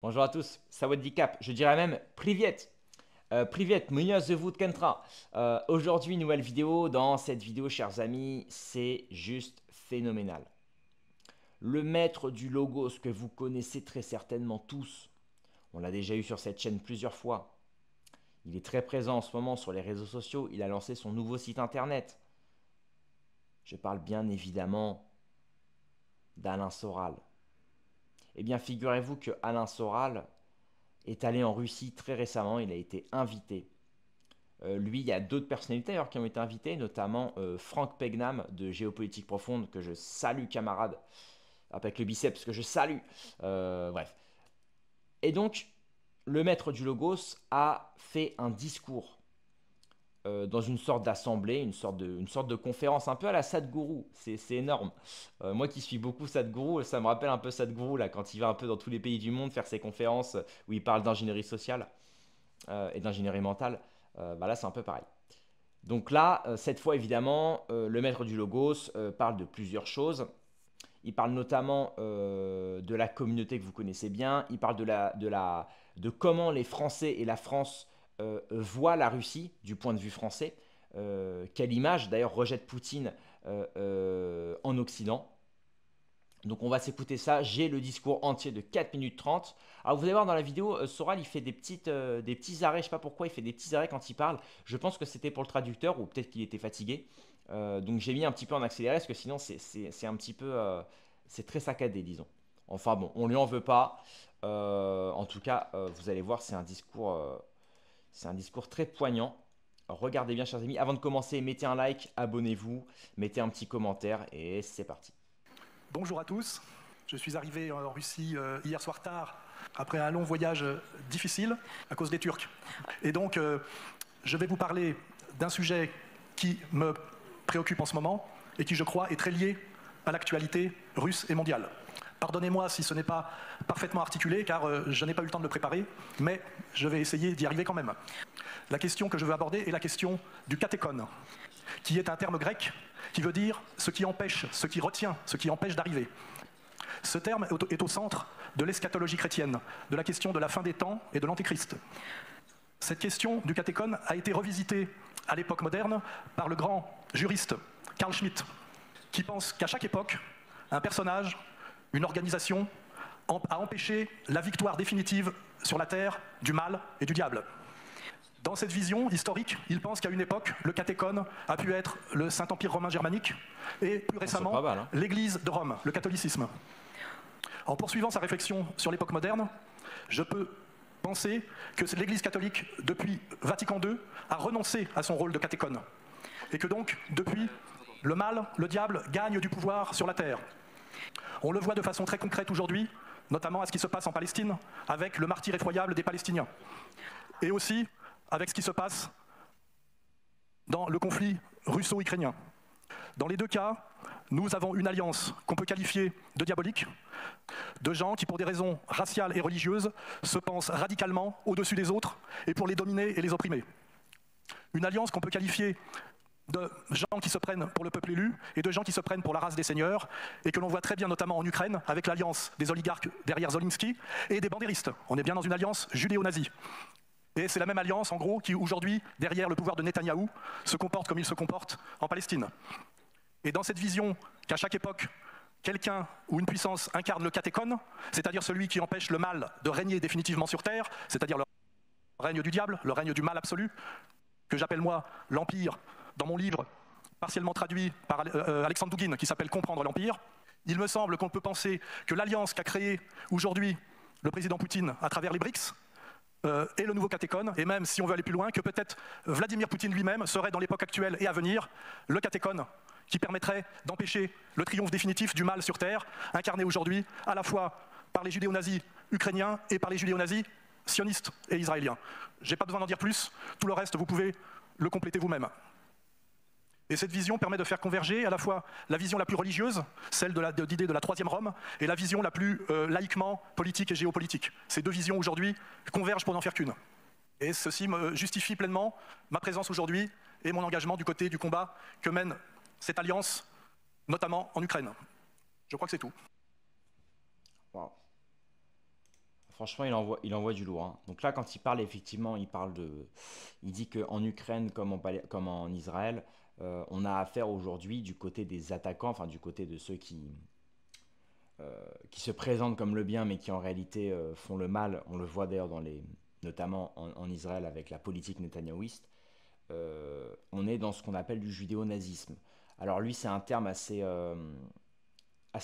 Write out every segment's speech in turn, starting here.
Bonjour à tous, Sawadee-Cap, je dirais même Privet. Privet, меня zовут Kentra. Aujourd'hui, nouvelle vidéo. Dans cette vidéo, chers amis, c'est juste phénoménal. Le maître du logos que vous connaissez très certainement tous, on l'a déjà eu sur cette chaîne plusieurs fois. Il est très présent en ce moment sur les réseaux sociaux, il a lancé son nouveau site internet. Je parle bien évidemment d'Alain Soral. Eh bien, figurez-vous que Alain Soral est allé en Russie très récemment, il a été invité. Lui, il y a d'autres personnalités d'ailleurs qui ont été invitées, notamment Franck Pegnam de Géopolitique Profonde, que je salue camarade, avec le biceps que je salue. Bref. Et donc, le maître du Logos a fait un discours dans une sorte d'assemblée, une sorte de conférence, un peu à la Sadhguru. C'est énorme. Moi qui suis beaucoup Sadhguru, ça me rappelle un peu Sadhguru, là, quand il va un peu dans tous les pays du monde faire ses conférences où il parle d'ingénierie sociale et d'ingénierie mentale. Bah là, c'est un peu pareil. Donc là, cette fois, évidemment, le maître du Logos parle de plusieurs choses. Il parle notamment de la communauté que vous connaissez bien. Il parle de comment les Français et la France voient la Russie du point de vue français. Quelle image, d'ailleurs, rejette Poutine en Occident. Donc on va s'écouter ça. J'ai le discours entier de 4 minutes 30. Alors vous allez voir dans la vidéo, Soral il fait des petits arrêts. Je sais pas pourquoi il fait des petits arrêts quand il parle. Je pense que c'était pour le traducteur ou peut-être qu'il était fatigué. Donc j'ai mis un petit peu en accéléré parce que sinon c'est un petit peu... c'est très saccadé, disons. Enfin bon, on lui en veut pas. En tout cas, vous allez voir, c'est un discours très poignant. Regardez bien, chers amis. Avant de commencer, mettez un like, abonnez-vous, mettez un petit commentaire et c'est parti. Bonjour à tous, je suis arrivé en Russie hier soir tard, après un long voyage difficile à cause des Turcs. Et donc, je vais vous parler d'un sujet qui me préoccupe en ce moment et qui, je crois, est très lié à l'actualité russe et mondiale. Pardonnez-moi si ce n'est pas parfaitement articulé, car je n'ai pas eu le temps de le préparer, mais je vais essayer d'y arriver quand même. La question que je veux aborder est la question du katékon, qui est un terme grec qui veut dire ce qui empêche, ce qui retient, ce qui empêche d'arriver. Ce terme est au centre de l'eschatologie chrétienne, de la question de la fin des temps et de l'antéchrist. Cette question du katékon a été revisitée à l'époque moderne par le grand juriste Carl Schmitt, qui pense qu'à chaque époque, un personnage, une organisation a empêché la victoire définitive sur la terre du mal et du diable. Dans cette vision historique, il pense qu'à une époque, le katékon a pu être le Saint-Empire romain germanique et plus récemment pas mal, hein. l'Église de Rome, le catholicisme. En poursuivant sa réflexion sur l'époque moderne, je peux penser que l'Église catholique, depuis Vatican II, a renoncé à son rôle de katékon. Et que donc, depuis, le mal, le diable, gagne du pouvoir sur la terre. On le voit de façon très concrète aujourd'hui, notamment à ce qui se passe en Palestine, avec le martyre effroyable des Palestiniens. Et aussi avec ce qui se passe dans le conflit russo-ukrainien. Dans les deux cas, nous avons une alliance qu'on peut qualifier de diabolique, de gens qui, pour des raisons raciales et religieuses, se pensent radicalement au-dessus des autres et pour les dominer et les opprimer. Une alliance qu'on peut qualifier de gens qui se prennent pour le peuple élu et de gens qui se prennent pour la race des seigneurs, et que l'on voit très bien notamment en Ukraine avec l'alliance des oligarques derrière Zelensky et des bandéristes. On est bien dans une alliance judéo-nazie. Et c'est la même alliance, en gros, qui aujourd'hui, derrière le pouvoir de Netanyahou, se comporte comme il se comporte en Palestine. Et dans cette vision qu'à chaque époque, quelqu'un ou une puissance incarne le katékon, c'est-à-dire celui qui empêche le mal de régner définitivement sur terre, c'est-à-dire le règne du diable, le règne du mal absolu, que j'appelle moi l'Empire, dans mon livre, partiellement traduit par Alexandre Douguine, qui s'appelle Comprendre l'Empire. Il me semble qu'on peut penser que l'alliance qu'a créée aujourd'hui le président Poutine à travers les BRICS, et le nouveau katékon, et même si on veut aller plus loin, que peut-être Vladimir Poutine lui-même serait dans l'époque actuelle et à venir le katékon qui permettrait d'empêcher le triomphe définitif du mal sur terre, incarné aujourd'hui à la fois par les judéo-nazis ukrainiens et par les judéo-nazis sionistes et israéliens. Je n'ai pas besoin d'en dire plus, tout le reste vous pouvez le compléter vous-même. Et cette vision permet de faire converger à la fois la vision la plus religieuse, celle de l'idée de la troisième Rome, et la vision la plus laïquement politique et géopolitique. Ces deux visions aujourd'hui convergent pour n'en faire qu'une. Et ceci me justifie pleinement ma présence aujourd'hui et mon engagement du côté du combat que mène cette alliance, notamment en Ukraine. Je crois que c'est tout. Wow. Franchement, il envoie du lourd, hein. Donc là, quand il parle, effectivement, il dit qu'en Ukraine comme en Israël, on a affaire aujourd'hui du côté des attaquants, enfin du côté de ceux qui se présentent comme le bien, mais qui en réalité font le mal. On le voit d'ailleurs notamment en Israël avec la politique netanyahouiste. On est dans ce qu'on appelle du judéo-nazisme. Alors lui, c'est un terme assez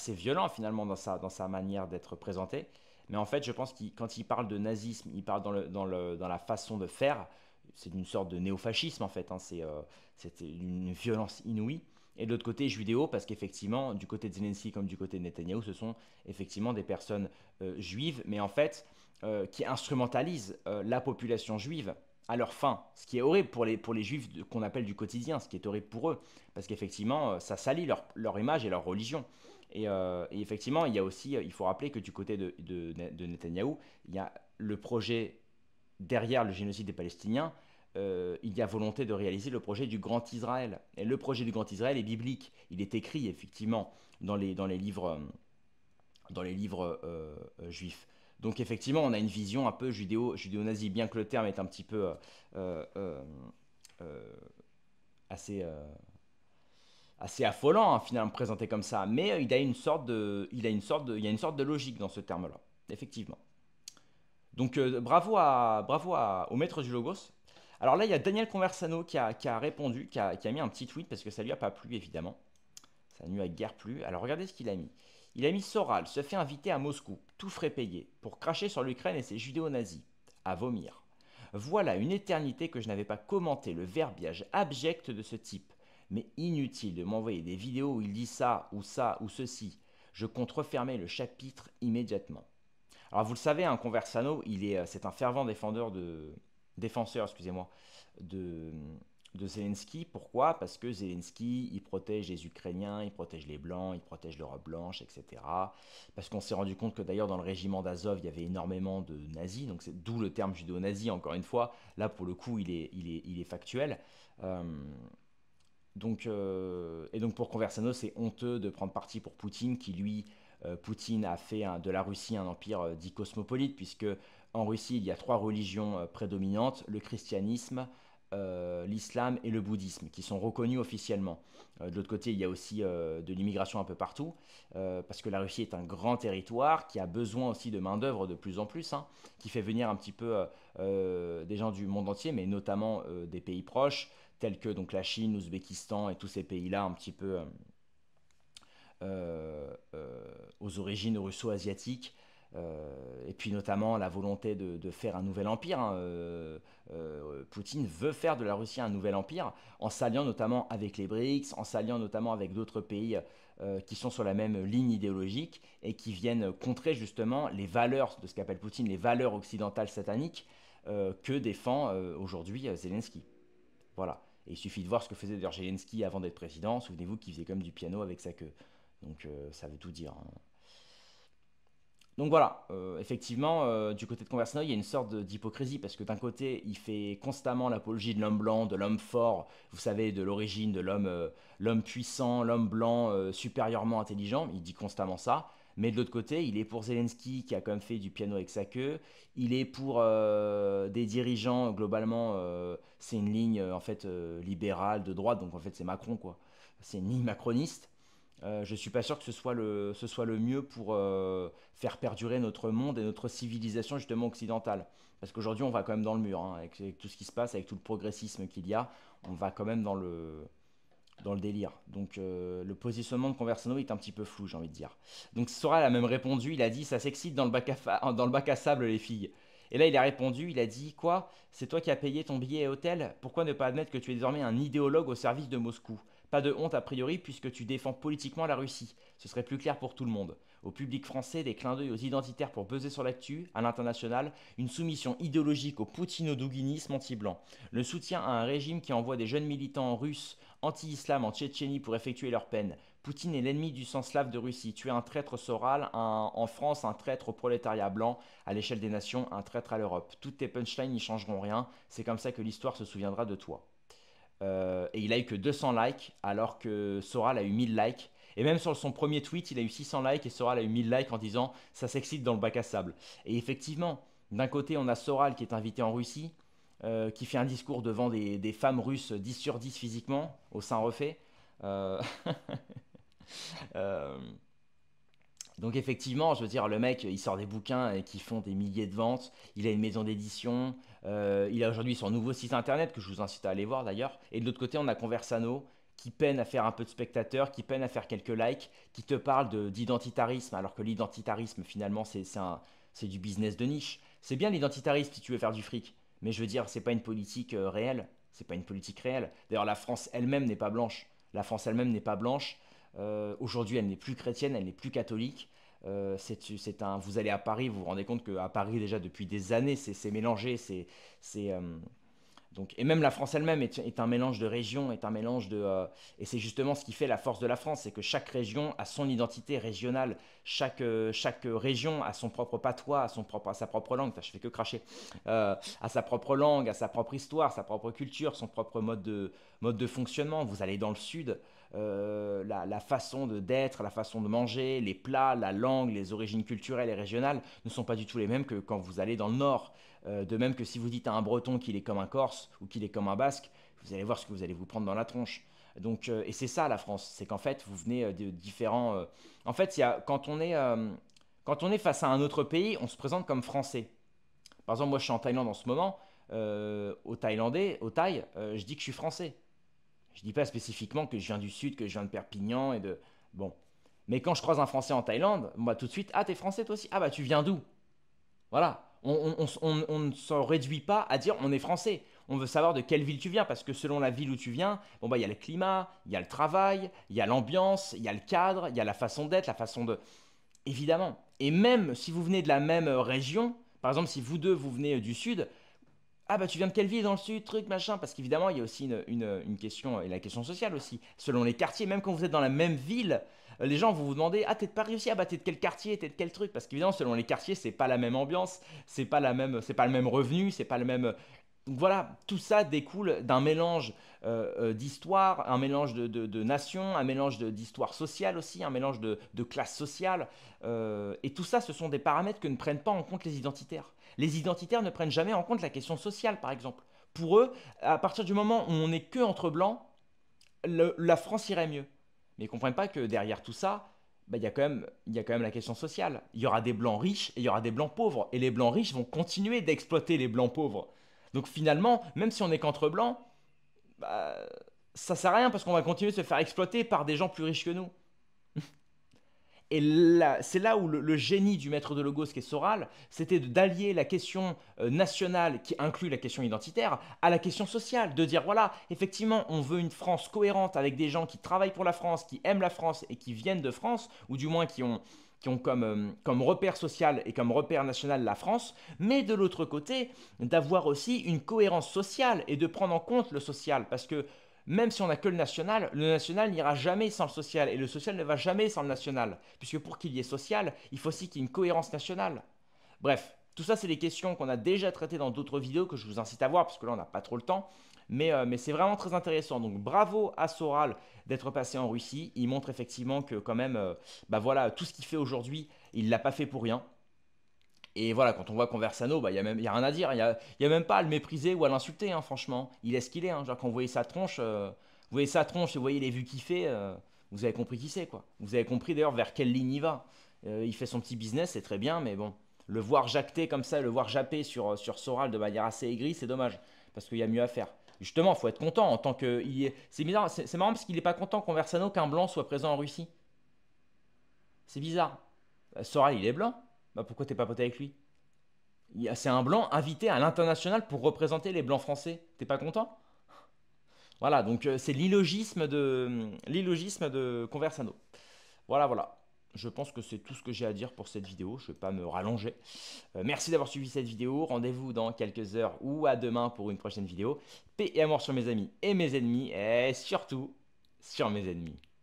violent finalement dans sa manière d'être présenté. Mais en fait, je pense que quand il parle de nazisme, il parle dans la façon de faire. C'est une sorte de néofascisme en fait, hein. C'est une violence inouïe. Et de l'autre côté, judéo, parce qu'effectivement, du côté de Zelensky comme du côté de Netanyahou, ce sont effectivement des personnes juives, mais en fait, qui instrumentalisent la population juive à leur fin. Ce qui est horrible pour les juifs qu'on appelle du quotidien, ce qui est horrible pour eux, parce qu'effectivement, ça salit leur image et leur religion. Et effectivement, il y a aussi, il faut rappeler que du côté de Netanyahou, il y a le projet derrière le génocide des Palestiniens, il y a volonté de réaliser le projet du Grand Israël. Et le projet du Grand Israël est biblique. Il est écrit effectivement dans les livres, juifs. Donc effectivement, on a une vision un peu judéo-nazie, bien que le terme est un petit peu euh, assez, assez affolant, hein, finalement présenté comme ça. Mais il y a une sorte de logique dans ce terme-là, effectivement. Donc au maître du Logos. Alors là, il y a Daniel Conversano qui a répondu, qui a mis un petit tweet parce que ça lui a pas plu, évidemment. Ça ne lui a guère plu. Alors regardez ce qu'il a mis. Il a mis Soral se fait inviter à Moscou, tout frais payé, pour cracher sur l'Ukraine et ses judéo-nazis. À vomir. Voilà une éternité que je n'avais pas commenté le verbiage abject de ce type. Mais inutile de m'envoyer des vidéos où il dit ça ou ceci. Je compte refermer le chapitre immédiatement. Alors vous le savez, un Conversano, c'est un fervent défenseur, excusez-moi, de, de Zelensky. Pourquoi? Parce que Zelensky, il protège les Ukrainiens, il protège les Blancs, il protège l'Europe blanche, etc. Parce qu'on s'est rendu compte que d'ailleurs dans le régiment d'Azov, il y avait énormément de nazis, donc c'est d'où le terme judéo-nazi, encore une fois. Là, pour le coup, il est factuel. Euh, et donc pour Conversano, c'est honteux de prendre parti pour Poutine, qui lui, Poutine a fait de la Russie un empire dit cosmopolite, puisque en Russie, il y a trois religions prédominantes, le christianisme, l'islam et le bouddhisme, qui sont reconnus officiellement. De l'autre côté, il y a aussi de l'immigration un peu partout, parce que la Russie est un grand territoire qui a besoin aussi de main-d'œuvre de plus en plus, hein, qui fait venir un petit peu des gens du monde entier, mais notamment des pays proches, tels que donc la Chine, l'Ouzbékistan et tous ces pays-là un petit peu aux origines russo-asiatiques. Et puis notamment la volonté de faire un nouvel empire, hein. Poutine veut faire de la Russie un nouvel empire en s'alliant notamment avec les BRICS, en s'alliant notamment avec d'autres pays qui sont sur la même ligne idéologique et qui viennent contrer justement les valeurs de ce qu'appelle Poutine, les valeurs occidentales sataniques que défend aujourd'hui Zelensky. Voilà. Et il suffit de voir ce que faisait d'ailleurs Zelensky avant d'être président. Souvenez-vous qu'il faisait comme du piano avec sa queue. Donc ça veut tout dire, hein. Donc voilà, effectivement, du côté de Conversano, il y a une sorte d'hypocrisie parce que d'un côté, il fait constamment l'apologie de l'homme blanc, de l'homme fort, vous savez, de l'origine de l'homme puissant, l'homme blanc supérieurement intelligent, il dit constamment ça. Mais de l'autre côté, il est pour Zelensky qui a quand même fait du piano avec sa queue. Il est pour des dirigeants, globalement, c'est une ligne en fait libérale, de droite, donc en fait c'est Macron quoi. C'est une ligne macroniste. Je suis pas sûr que ce soit le mieux pour faire perdurer notre monde et notre civilisation justement occidentale. Parce qu'aujourd'hui, on va quand même dans le mur, hein, avec tout ce qui se passe, avec tout le progressisme qu'il y a, on va quand même dans le délire. Donc le positionnement de Conversano est un petit peu flou, j'ai envie de dire. Donc Soral a même répondu, il a dit, ça s'excite dans le bac à sable les filles. Et là, il a répondu, il a dit, quoi? C'est toi qui as payé ton billet et hôtel? Pourquoi ne pas admettre que tu es désormais un idéologue au service de Moscou? Pas de honte a priori puisque tu défends politiquement la Russie. Ce serait plus clair pour tout le monde. Au public français, des clins d'œil aux identitaires pour buzzer sur l'actu, à l'international, une soumission idéologique au poutino-douguinisme anti-blanc. Le soutien à un régime qui envoie des jeunes militants russes anti-islam en Tchétchénie pour effectuer leur peine. Poutine est l'ennemi du sang slave de Russie. Tu es un traître Soral, en France un traître au prolétariat blanc, à l'échelle des nations un traître à l'Europe. Toutes tes punchlines n'y changeront rien, c'est comme ça que l'histoire se souviendra de toi. Et il a eu que 200 likes alors que Soral a eu 1000 likes. Et même sur son premier tweet, il a eu 600 likes et Soral a eu 1000 likes en disant « ça s'excite dans le bac à sable ». Et effectivement, d'un côté, on a Soral qui est invité en Russie, qui fait un discours devant des femmes russes 10 sur 10 physiquement, au sein refait. Euh, euh, donc effectivement, je veux dire, le mec, il sort des bouquins qui font des milliers de ventes, il a une maison d'édition, il a aujourd'hui son nouveau site internet que je vous incite à aller voir d'ailleurs. Et de l'autre côté, on a Conversano qui peine à faire un peu de spectateurs, qui peine à faire quelques likes, qui te parle d'identitarisme, alors que l'identitarisme finalement c'est du business de niche. C'est bien l'identitarisme si tu veux faire du fric, mais je veux dire, c'est pas une politique réelle, c'est pas une politique réelle. D'ailleurs, la France elle-même n'est pas blanche. La France elle-même n'est pas blanche. Aujourd'hui, elle n'est plus chrétienne, elle n'est plus catholique. Vous allez à Paris, vous vous rendez compte qu'à Paris, déjà depuis des années, c'est mélangé. C'est, euh, et même la France elle-même est un mélange de régions, et c'est justement ce qui fait la force de la France, c'est que chaque région a son identité régionale. Chaque région a son propre patois, à sa propre langue. Putain, je fais que cracher. À sa propre langue, à sa propre histoire, sa propre culture, son propre mode de fonctionnement. Vous allez dans le sud. La façon d'être, la façon de manger, les plats, la langue, les origines culturelles et régionales ne sont pas du tout les mêmes que quand vous allez dans le nord. De même que si vous dites à un breton qu'il est comme un corse ou qu'il est comme un basque, vous allez voir ce que vous allez vous prendre dans la tronche. Donc, et c'est ça la France, c'est qu'en fait vous venez de différents... En fait, quand on est face à un autre pays, on se présente comme français. Par exemple, moi je suis en Thaïlande en ce moment, au Thaï, je dis que je suis français. Je dis pas spécifiquement que je viens du sud, que je viens de Perpignan et de... Bon. Mais quand je croise un Français en Thaïlande, moi tout de suite, ah t'es Français toi aussi? Ah bah tu viens d'où? Voilà. On ne se réduit pas à dire on est Français. On veut savoir de quelle ville tu viens parce que selon la ville où tu viens, bon bah il y a le climat, il y a le travail, il y a l'ambiance, il y a le cadre, il y a la façon d'être, la façon de... Évidemment. Et même si vous venez de la même région, par exemple si vous deux vous venez du sud, ah bah tu viens de quelle ville dans le sud, truc, machin, parce qu'évidemment il y a aussi une question, et la question sociale aussi, selon les quartiers, même quand vous êtes dans la même ville, les gens vont vous demander, ah t'es de Paris aussi, ah bah t'es de quel quartier, t'es de quel truc, parce qu'évidemment selon les quartiers c'est pas la même ambiance, c'est pas le même revenu, c'est pas le même... Donc voilà, tout ça découle d'un mélange d'histoire, un mélange de nations, un mélange d'histoire sociale aussi, un mélange de classe sociale. Et tout ça, ce sont des paramètres que ne prennent pas en compte les identitaires. Les identitaires ne prennent jamais en compte la question sociale, par exemple. Pour eux, à partir du moment où on n'est que entre blancs, la France irait mieux. Mais ils ne comprennent pas que derrière tout ça, bah, il y a quand même la question sociale. Il y aura des blancs riches et il y aura des blancs pauvres. Et les blancs riches vont continuer d'exploiter les blancs pauvres. Donc finalement, même si on est qu'entre blancs, bah, ça sert à rien parce qu'on va continuer de se faire exploiter par des gens plus riches que nous. Et là, c'est là où le génie du maître de Logos, qui est Soral, c'était d'allier la question nationale, qui inclut la question identitaire, à la question sociale. De dire, voilà, effectivement, on veut une France cohérente avec des gens qui travaillent pour la France, qui aiment la France et qui viennent de France, ou du moins qui ont comme repère social et comme repère national la France, mais de l'autre côté, d'avoir aussi une cohérence sociale et de prendre en compte le social. Parce que même si on n'a que le national n'ira jamais sans le social et le social ne va jamais sans le national. Puisque pour qu'il y ait social, il faut aussi qu'il y ait une cohérence nationale. Bref, tout ça, c'est des questions qu'on a déjà traitées dans d'autres vidéos que je vous incite à voir parce que là, on n'a pas trop le temps. Mais c'est vraiment très intéressant. Donc bravo à Soral d'être passé en Russie. Il montre effectivement que quand même, bah voilà, tout ce qu'il fait aujourd'hui, il ne l'a pas fait pour rien. Et voilà, quand on voit Conversano, bah, y a rien à dire. Il y a même pas à le mépriser ou à l'insulter, hein, franchement. Il est ce qu'il est. Hein. Genre, quand vous voyez sa tronche, et vous voyez les vues qu'il fait, vous avez compris qui c'est, quoi. Vous avez compris d'ailleurs vers quelle ligne il va. Il fait son petit business, c'est très bien, mais bon, le voir jacter comme ça, le voir japper sur Soral de manière assez aigrie, c'est dommage. Parce qu'il y a mieux à faire. Justement, il faut être content en tant que. C'est bizarre, c'est marrant parce qu'il n'est pas content, Conversano, qu'un blanc soit présent en Russie. C'est bizarre. Soral, il est blanc. Bah pourquoi t'es pas poté avec lui? C'est un blanc invité à l'international pour représenter les blancs français. T'es pas content? Voilà, donc c'est l'illogisme de Conversano. Voilà, voilà. Je pense que c'est tout ce que j'ai à dire pour cette vidéo. Je ne vais pas me rallonger. Merci d'avoir suivi cette vidéo. Rendez-vous dans quelques heures ou à demain pour une prochaine vidéo. Paix et amour sur mes amis et mes ennemis. Et surtout sur mes ennemis.